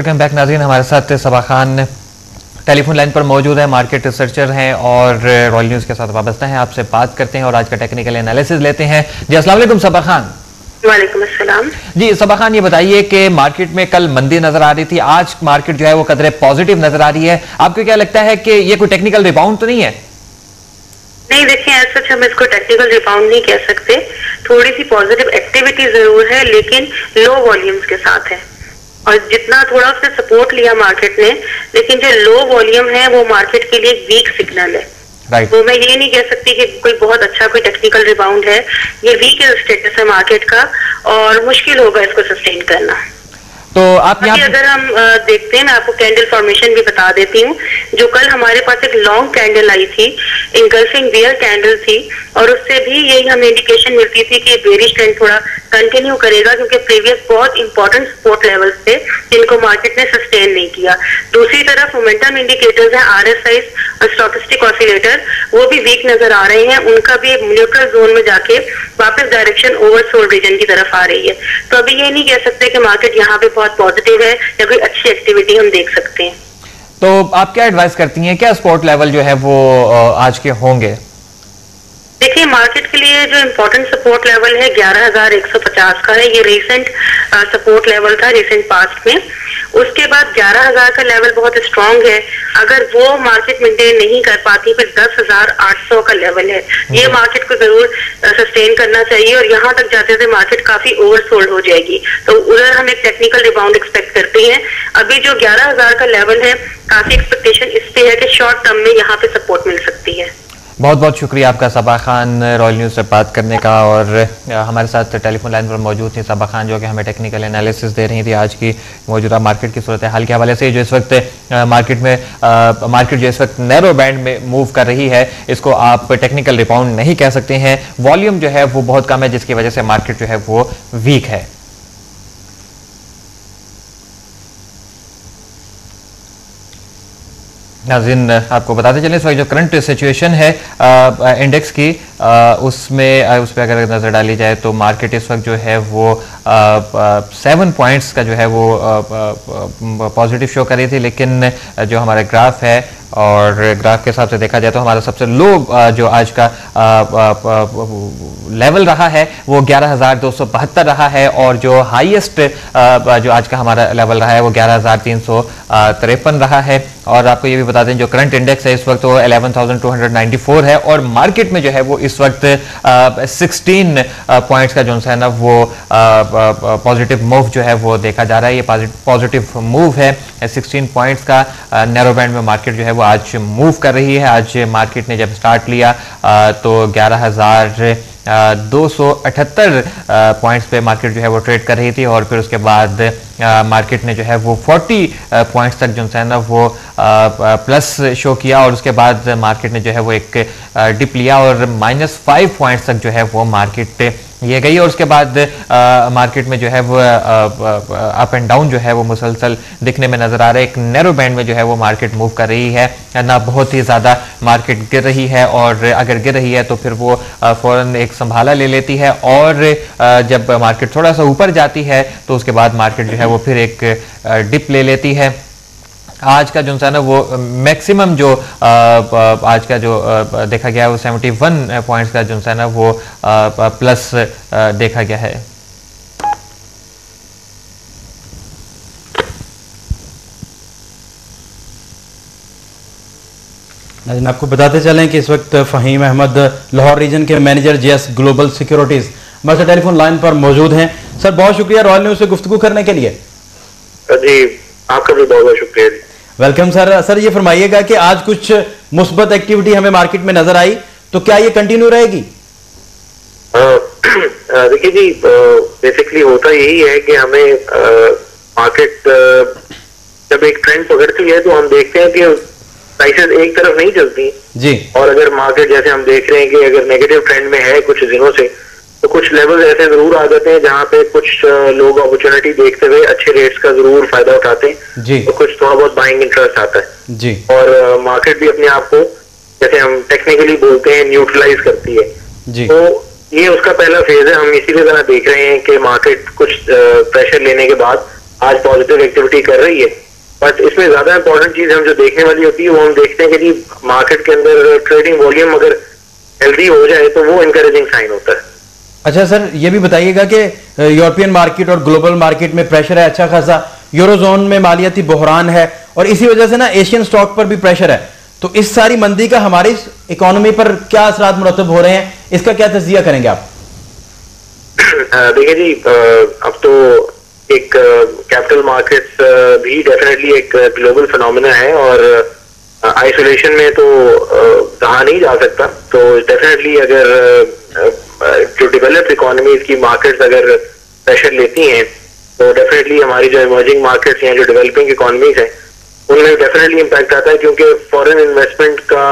Welcome back नाज़रीन। हमारे साथ सबा खान टेलीफोन लाइन पर मौजूद है, मार्केट रिसर्चर हैं और रॉयल न्यूज़ के साथ वाबस्ता हैं। आपसे बात करते हैं और आज का टेक्निकल एनालिसिस लेते हैं। जी अस्सलाम वालेकुम सबा खान। वालेकुम अस्सलाम। जी सबा खान, ये बताइए कि मार्केट में कल मंदी नजर आ रही थी, आज मार्केट जो है वो कदरे पॉजिटिव नजर आ रही है। आपको क्या लगता है कि ये कोई टेक्निकल रिबाउंड तो नहीं है? नहीं, देखिए ऐसा सच हम इसको टेक्निकल रिबाउंड नहीं कह सकते। थोड़ी सी पॉजिटिव एक्टिविटी जरूर है, लेकिन लो वॉल्यूम्स के साथ है। और जितना थोड़ा उसने सपोर्ट लिया मार्केट ने, लेकिन जो लो वॉल्यूम है वो मार्केट के लिए एक वीक सिग्नल है। तो मैं ये नहीं कह सकती कि कोई बहुत अच्छा कोई टेक्निकल रिबाउंड है। ये वीक स्टेटस है मार्केट का और मुश्किल होगा इसको सस्टेन करना। तो आप यहाँ अगर हम देखते हैं, मैं आपको कैंडल फॉर्मेशन भी बता देती हूँ। जो कल हमारे पास एक लॉन्ग कैंडल आई थी, इंगल्फिंग बियर कैंडल थी, और उससे भी यही हमें इंडिकेशन मिलती थी कि बेरिश ट्रेंड थोड़ा कंटिन्यू करेगा, क्योंकि प्रीवियस बहुत इंपॉर्टेंट सपोर्ट लेवल्स थे जिनको मार्केट ने सस्टेन नहीं किया। दूसरी तरफ मोमेंटम इंडिकेटर्स हैं, RSI और स्टोकेस्टिक ऑसिलेटर, वो भी वीक नजर आ रहे हैं। उनका भी न्यूट्रल जोन में जाके वापस डायरेक्शन ओवरसोल्ड रीजन की तरफ आ रही है। तो अभी ये नहीं कह सकते कि मार्केट यहाँ पे बहुत पॉजिटिव है या कोई अच्छी एक्टिविटी हम देख सकते हैं। तो आप क्या एडवाइस करती हैं, क्या सपोर्ट लेवल जो है वो आज के होंगे? देखिए, मार्केट के लिए जो इम्पोर्टेंट सपोर्ट लेवल है 11,150 का है। ये रिसेंट सपोर्ट लेवल था रिसेंट पास्ट में। उसके बाद 11,000 का लेवल बहुत स्ट्रांग है। अगर वो मार्केट मेंटेन नहीं कर पाती, फिर 10,800 का लेवल है। ये मार्केट को जरूर सस्टेन करना चाहिए और यहाँ तक जाते थे मार्केट काफी ओवरसोल्ड हो जाएगी। तो उधर हम एक टेक्निकल रिबाउंड एक्सपेक्ट करते हैं। अभी जो 11,000 का लेवल है, काफी एक्सपेक्टेशन इस पे है कि शॉर्ट टर्म में यहाँ पे सपोर्ट मिल सकती है। बहुत बहुत शुक्रिया आपका सबा खान रॉयल न्यूज़ से बात करने का। और हमारे साथ टेलीफोन लाइन पर मौजूद थी सबा खान, जो कि हमें टेक्निकल एनालिसिस दे रही थी आज की मौजूदा मार्केट की सूरत हाल के हवाले से। जो इस वक्त मार्केट जो इस वक्त नैरो बैंड में मूव कर रही है, इसको आप टेक्निकल रिबाउंड नहीं कह सकते हैं। वॉल्यूम जो है वो बहुत कम है, जिसकी वजह से मार्केट जो है वो वीक है। नाज़रीन, आपको बताते चलें इस वक्त जो करंट सिचुएशन है इंडेक्स की, उस पर अगर नज़र डाली जाए तो मार्केट इस वक्त जो है वो 7 पॉइंट्स का जो है वो पॉजिटिव शो कर रही थी। लेकिन जो हमारा ग्राफ है और ग्राफ के हिसाब से देखा जाए तो हमारा सबसे लो जो आज का लेवल रहा है वो 11,272 रहा है, और जो हाईएस्ट जो आज का हमारा लेवल रहा है वो 11,353 रहा है। और आपको ये भी बता दें, जो करंट इंडेक्स है इस वक्त वो 11,294 है, और मार्केट में जो है वो इस वक्त 16 पॉइंट्स का जो है ना वो पॉजिटिव मूव जो है वो देखा जा रहा है। ये पॉजिटिव मूव है 16 पॉइंट्स का। नैरो बैंड में मार्केट जो है वो आज मूव कर रही है। आज मार्केट ने जब स्टार्ट लिया तो 11,278 पॉइंट्स पे मार्केट जो है वो ट्रेड कर रही थी, और फिर उसके बाद मार्केट ने जो है वो 40 पॉइंट्स तक जो है ना वो प्लस शो किया, और उसके बाद मार्केट ने जो है वो एक डिप लिया और -5 पॉइंट्स तक जो है वो मार्केट ये गई। और उसके बाद मार्केट में जो है वो अप एंड डाउन जो है वो मुसलसल दिखने में नजर आ रहा है। एक नैरो बैंड में जो है वो मार्केट मूव कर रही है, ना बहुत ही ज़्यादा मार्केट गिर रही है, और अगर गिर रही है तो फिर वो फ़ौरन एक संभाला ले लेती है, और जब मार्केट थोड़ा सा ऊपर जाती है तो उसके बाद मार्केट जो है वो फिर एक डिप ले लेती है। आज का जो है ना वो मैक्सिमम जो आज का जो देखा गया है वो 71 पॉइंट्स का जो है ना वो प्लस देखा गया है। आपको बताते चलें कि इस वक्त फ़हीम अहमद लाहौर रीजन के मैनेजर JS ग्लोबल सिक्योरिटीज हमारे टेलीफोन लाइन पर मौजूद हैं। सर, बहुत शुक्रिया रॉयल न्यूज़ से गुफ्तगू करने के लिए। जी, आपका भी बहुत बहुत शुक्रिया। Welcome sir. सर, ये फरमाइएगा कि आज कुछ मुस्बत एक्टिविटी हमें मार्केट में नजर आई, तो क्या ये कंटिन्यू रहेगी? देखिए जी, बेसिकली होता यही है कि हमें मार्केट जब एक ट्रेंड पकड़ती है तो हम देखते हैं कि प्राइसेस एक तरफ नहीं चलती जी। और अगर मार्केट जैसे हम देख रहे हैं कि अगर नेगेटिव ट्रेंड में है कुछ दिनों से, तो कुछ लेवल ऐसे जरूर आ जाते हैं जहाँ पे कुछ लोग अपॉर्चुनिटी देखते हुए अच्छे रेट्स का जरूर फायदा उठाते हैं जी। तो कुछ थोड़ा बहुत बाइंग इंटरेस्ट आता है जी। और मार्केट भी अपने आप को, जैसे हम टेक्निकली बोलते हैं, न्यूट्रलाइज करती है जी। तो ये उसका पहला फेज है। हम इसीलिए तरह देख रहे हैं कि मार्केट कुछ प्रेशर लेने के बाद आज पॉजिटिव एक्टिविटी कर रही है। बट इसमें ज्यादा इंपॉर्टेंट चीज हम जो देखने वाली होती है वो हम देखते हैं कि जी मार्केट के अंदर ट्रेडिंग वॉल्यूम अगर हेल्दी हो जाए तो वो इनकरेजिंग साइन होता है। अच्छा सर, ये भी बताइएगा कि यूरोपियन मार्केट और ग्लोबल मार्केट में प्रेशर है अच्छा खासा, यूरोजोन में मालियाती बहरान है और इसी वजह से ना एशियन स्टॉक पर भी प्रेशर है, तो इस सारी मंदी का हमारी इकोनॉमी पर क्या असरात मुरतब हो रहे हैं, इसका क्या तज्जिया करेंगे आप? देखिए जी, अब तो एक कैपिटल मार्केट्स भी डेफिनेटली एक ग्लोबल फिनोमेना है और आइसोलेशन में तो कहा नहीं जा सकता। तो डेफिनेटली अगर जो डेवलप्ड इकोनॉमीज की मार्केट्स अगर प्रेशर लेती हैं तो डेफिनेटली हमारी जो इमर्जिंग मार्केट्स हैं, जो डेवलपिंग इकोनॉमीज हैं, उनमें डेफिनेटली इम्पैक्ट आता है क्योंकि फॉरेन इन्वेस्टमेंट का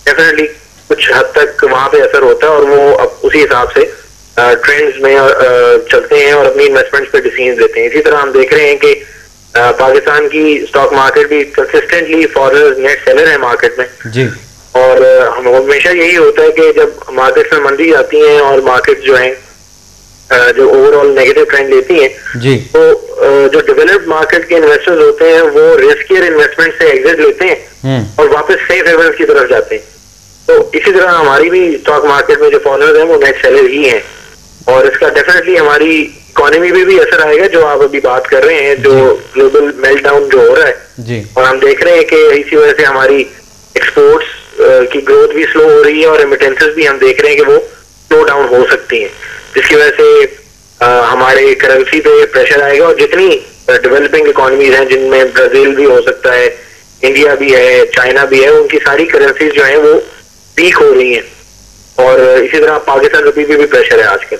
डेफिनेटली कुछ हद तक वहां पे असर होता है और वो अब उसी हिसाब से ट्रेंड्स में चलते हैं और अपनी इन्वेस्टमेंट्स पे डिसीजन देते हैं। इसी तरह हम देख रहे हैं कि पाकिस्तान की स्टॉक मार्केट भी कंसिस्टेंटली फॉरेनर्स नेट सेलर है मार्केट में जी। और हम हमेशा यही होता है कि जब मार्केट्स में मंदी आती हैं और मार्केट जो है जो ओवरऑल नेगेटिव ट्रेंड लेती हैं जी, तो जो डेवलप्ड मार्केट के इन्वेस्टर्स होते हैं वो रिस्कियर इन्वेस्टमेंट से एग्जिट लेते हैं और वापस सेफ हेवन्स की तरफ जाते हैं। तो इसी तरह हमारी भी स्टॉक मार्केट में जो फॉरेनर्स हैं वो नेट सेलर ही हैं और इसका डेफिनेटली हमारी इकोनॉमी पे भी असर आएगा, जो आप अभी बात कर रहे हैं, जो ग्लोबल मेल्टडाउन जो हो रहा है जी। और हम देख रहे हैं कि इसी वजह से हमारी एक्सपोर्ट्स की ग्रोथ भी स्लो हो रही है और रेमिटेंसेस भी हम देख रहे हैं कि वो स्लो डाउन हो सकती हैं, जिसकी वजह से हमारे करेंसी पे प्रेशर आएगा। और जितनी डेवलपिंग इकोनॉमीज हैं जिनमें ब्राजील भी हो सकता है, इंडिया भी है, चाइना भी है, उनकी सारी करेंसीज जो है वो वीक हो रही हैं और इसी तरह पाकिस्तान रुपये पे भी प्रेशर है आजकल।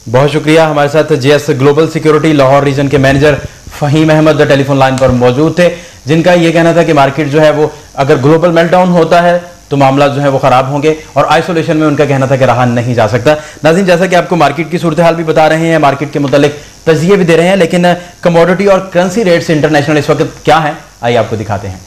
बहुत शुक्रिया। हमारे साथ JS global security Lahore region के manager Fahim Ahmed telephone line पर मौजूद थे, जिनका ये कहना था कि मार्केट जो है वो अगर ग्लोबल मेल्टडाउन होता है तो मामला जो है वो खराब होंगे और आइसोलेशन में उनका कहना था कि रहा नहीं जा सकता। नाज़रीन, जैसा कि आपको मार्केट की सूरत हाल भी बता रहे हैं, मार्केट के मुतालिक तज़किये भी दे रहे हैं, लेकिन कमोडिटी और करेंसी रेट्स इंटरनेशनल इस वक्त क्या है, आइए आपको दिखाते हैं।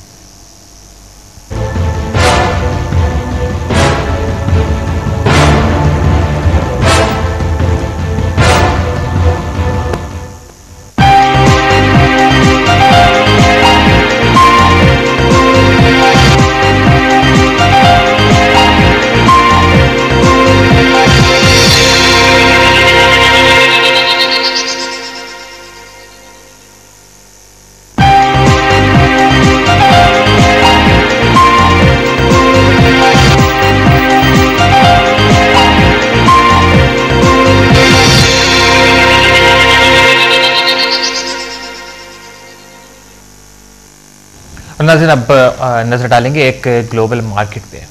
नाज़रीन, अब नजर डालेंगे एक ग्लोबल मार्केट पे।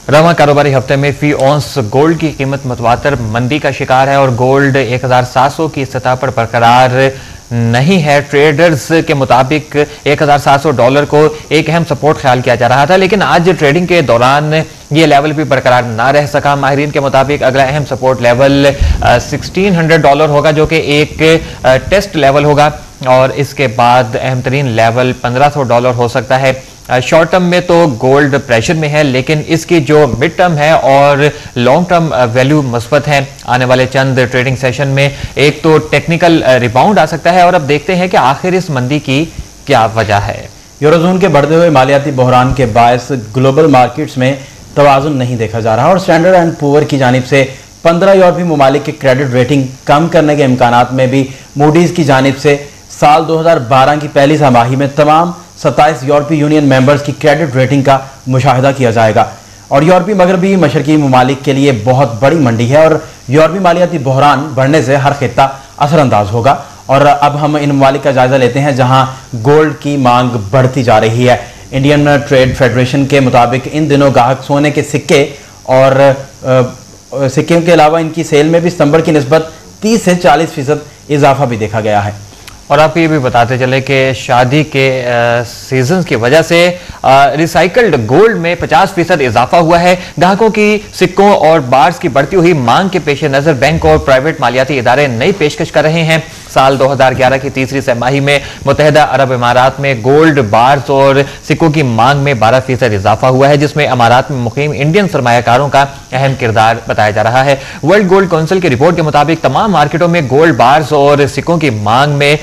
रवां कारोबारी हफ्ते में फी औंस गोल्ड की कीमत मुतवातर मंदी का शिकार है और गोल्ड 1700 की सतह पर बरकरार नहीं है। ट्रेडर्स के मुताबिक $1700 को एक अहम सपोर्ट ख्याल किया जा रहा था, लेकिन आज ट्रेडिंग के दौरान ये लेवल भी बरकरार ना रह सका। माहिरीन के मुताबिक अगला अहम सपोर्ट लेवल $1600 होगा, जो कि एक टेस्ट लेवल होगा और इसके बाद अहम तरीन लेवल $1500 हो सकता है। शॉर्ट टर्म में तो गोल्ड प्रेशर में है, लेकिन इसकी जो मिड टर्म है और लॉन्ग टर्म वैल्यू मस्बत है। आने वाले चंद ट्रेडिंग सेशन में एक तो टेक्निकल रिबाउंड आ सकता है और अब देखते हैं कि आखिर इस मंदी की क्या वजह है। यूरोजोन के बढ़ते हुए मालियाती बहरान के बायस ग्लोबल मार्केट्स में तवाज़ुन नहीं देखा जा रहा और स्टैंडर्ड एंड पुअर की जानिब से 15 यूरोपीय ममालिक के क्रेडिट रेटिंग कम करने के इम्कानात में भी मूडीज़ की जानिब से साल 2012 की पहली छमाही में तमाम 27 यूरोपीय यूनियन मेंबर्स की क्रेडिट रेटिंग का मुशाहिदा किया जाएगा। और यूरोपीय मगरबी मशरकी ममालिक के लिए बहुत बड़ी मंडी है और यूरोपीय मालियाती बहरान बढ़ने से हर खित्ता असरअंदाज होगा। और अब हम इन ममालिक का जायजा लेते हैं जहां गोल्ड की मांग बढ़ती जा रही है। इंडियन ट्रेड फेडरेशन के मुताबिक इन दिनों गाहक सोने के सिक्के और सिक्कों के अलावा इनकी सेल में भी सितंबर की निस्बत 30 से 40% इजाफा भी देखा गया है। और आपको ये भी बताते चले कि शादी के सीजन की वजह से रिसाइकल्ड गोल्ड में 50% इजाफा हुआ है। ग्राहकों की सिक्कों और बार्स की बढ़ती हुई मांग के पेश नजर बैंक और प्राइवेट मालियाती इदारे नई पेशकश कर रहे हैं। साल 2011 की तीसरी तिमाही में मुत्तहिदा अरब इमारात में गोल्ड बार्स और सिक्कों की मांग में 12% इजाफा हुआ है, जिसमें अमारात में मुकीम इंडियन सरमायाकारों का अहम किरदार बताया जा रहा है। वर्ल्ड गोल्ड काउंसिल की रिपोर्ट के मुताबिक तमाम मार्केटों में गोल्ड बार्स और सिक्कों की मांग में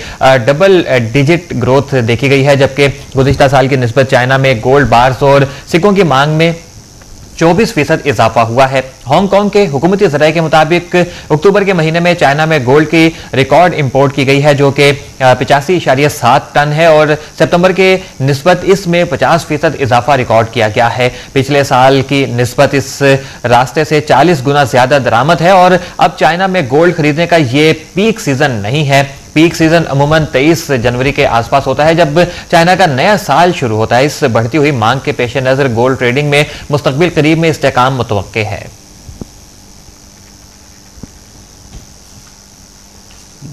डबल डिजिट ग्रोथ देखी गई है, जबकि गुज़िश्ता साल की निस्बत चाइना में गोल्ड बार्स और सिक्कों की मांग में 24% इजाफा हुआ है। हांगकांग के हुकूमती ज़राए के मुताबिक अक्टूबर के महीने में चाइना में गोल्ड की रिकॉर्ड इंपोर्ट की गई है, जो कि 85.7 टन है और सितंबर के निस्बत इसमें 50% इजाफा रिकॉर्ड किया गया है। पिछले साल की निस्बत इस रास्ते से 40 गुना ज्यादा दरामद है और अब चाइना में गोल्ड खरीदने का ये पीक सीजन नहीं है। पीक सीजन अमूमन 23 जनवरी के आसपास होता है, जब चाइना का नया साल शुरू होता है। इस बढ़ती हुई मांग के पेश नजर गोल्ड ट्रेडिंग में मुस्तकबिल करीब में इस्तेकाम मुतवक्के है।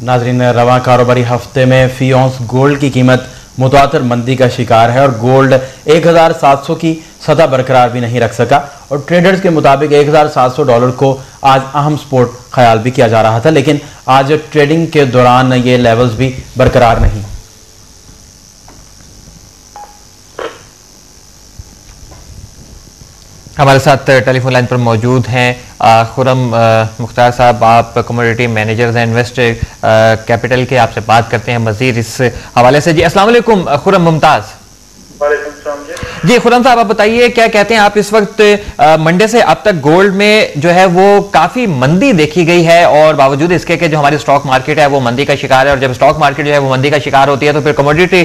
नाज़रीन, रवां कारोबारी हफ्ते में फी औंस गोल्ड की कीमत मुतवातर मंदी का शिकार है और गोल्ड 1700 की सतह बरकरार भी नहीं रख सका और ट्रेडर्स के मुताबिक $1700 को आज अहम सपोर्ट ख्याल भी किया जा रहा था, लेकिन आज ट्रेडिंग के दौरान ये लेवल्स भी बरकरार नहीं। हमारे साथ टेलीफोन लाइन पर मौजूद हैं खुरम मुख्तार साहब, आप कमोडिटी मैनेजर्स हैं इन्वेस्ट कैपिटल के। आपसे बात करते हैं मजीद इस हवाले से। जी अस्सलाम वालेकुम खुरम मुमताज। जी खुरम साहब, आप बताइए क्या कहते हैं आप, इस वक्त मंडे से अब तक गोल्ड में जो है वो काफी मंदी देखी गई है और बावजूद इसके कि जो हमारी स्टॉक मार्केट है वो मंदी का शिकार है, और जब स्टॉक मार्केट जो है वो मंदी का शिकार होती है तो फिर कमोडिटी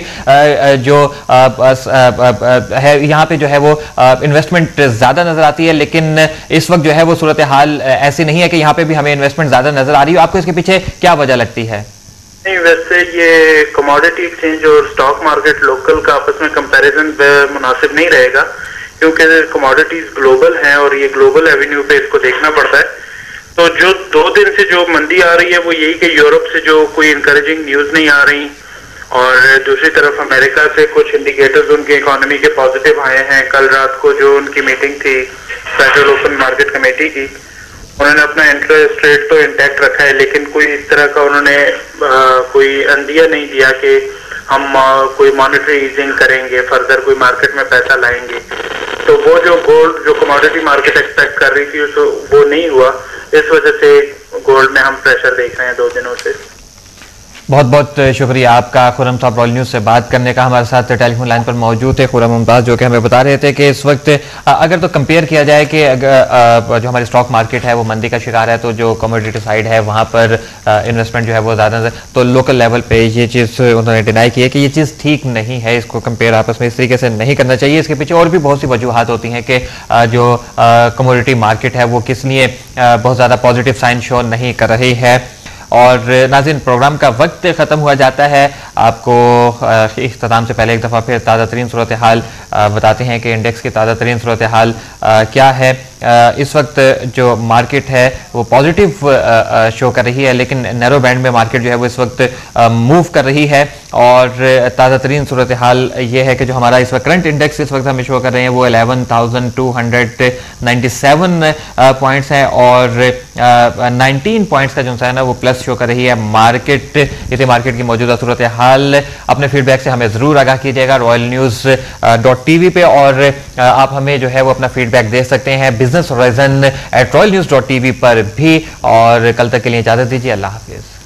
जो है यहाँ पे जो है वो इन्वेस्टमेंट ज्यादा नजर आती है, लेकिन इस वक्त जो है वो सूरत हाल ऐसी नहीं है कि यहाँ पे भी हमें इन्वेस्टमेंट ज्यादा नजर आ रही है। आपको इसके पीछे क्या वजह लगती है? नहीं, वैसे ये कमोडिटी एक्सचेंज और स्टॉक मार्केट लोकल का आपस में कंपैरिजन मुनासिब नहीं रहेगा, क्योंकि कमोडिटीज ग्लोबल हैं और ये ग्लोबल एवेन्यू पे इसको देखना पड़ता है। तो जो 2 दिन से जो मंदी आ रही है वो यही कि यूरोप से जो कोई इंकरेजिंग न्यूज नहीं आ रही और दूसरी तरफ अमेरिका से कुछ इंडिकेटर्स उनकी इकोनॉमी के पॉजिटिव आए हैं। कल रात को जो उनकी मीटिंग थी फेडरल ओपन मार्केट कमेटी की, उन्होंने अपना इंटरेस्ट रेट तो इंटैक्ट रखा है, लेकिन कोई इस तरह का उन्होंने कोई अंदिया नहीं दिया कि हम कोई मॉनेटरी ईजिंग करेंगे, फर्दर कोई मार्केट में पैसा लाएंगे। तो वो जो गोल्ड जो कमोडिटी मार्केट एक्सपेक्ट कर रही थी वो नहीं हुआ। इस वजह से गोल्ड में हम प्रेशर देख रहे हैं 2 दिनों से। बहुत बहुत शुक्रिया आपका खुरम साहब रॉयल न्यूज़ से बात करने का। हमारे साथ टेलीफोन लाइन पर मौजूद है खुरम मुमताज, जो कि हमें बता रहे थे कि इस वक्त अगर तो कंपेयर किया जाए कि जो हमारी स्टॉक मार्केट है वो मंदी का शिकार है, तो जो कमोडिटी साइड है वहाँ पर इन्वेस्टमेंट जो है वो ज़्यादा, तो लोकल लेवल पे ये चीज़ उन्होंने डिनाई की है कि ये चीज़ ठीक नहीं है, इसको कंपेयर आपस में इस तरीके से नहीं करना चाहिए। इसके पीछे और भी बहुत सी वजूहत होती हैं कि जो कमोडिटी मार्केट है वो किस लिए बहुत ज़्यादा पॉजिटिव साइन शो नहीं कर रही है। और नाज़रीन, प्रोग्राम का वक्त ख़त्म हुआ जाता है। आपको इख्तिताम से पहले एक दफ़ा फिर ताज़ा तरीन सूरत हाल बताते हैं कि इंडेक्स की ताज़ा तरीन सूरत हाल क्या है। इस वक्त जो मार्केट है वो पॉजिटिव शो कर रही है, लेकिन नैरो बैंड में मार्केट जो है वो इस वक्त मूव कर रही है। और ताज़ा तरीन सूरत हाल ये है कि जो हमारा इस वक्त करंट इंडेक्स इस वक्त हमें शो कर रहे हैं वो 11,297 पॉइंट्स हैं और 19 पॉइंट्स का जो है ना वो प्लस शो कर रही है मार्केट। इसे मार्केट की मौजूदा सूरत हाल अपने फीडबैक से हमें ज़रूर आगाह कीजिएगा royalnews.tv पे, और आप हमें जो है वो अपना फीडबैक दे सकते हैं बिजनेस होराइजन @royalnews.tv पर भी। और कल तक के लिए इजाज़त दीजिए। अल्लाह हाफिज़।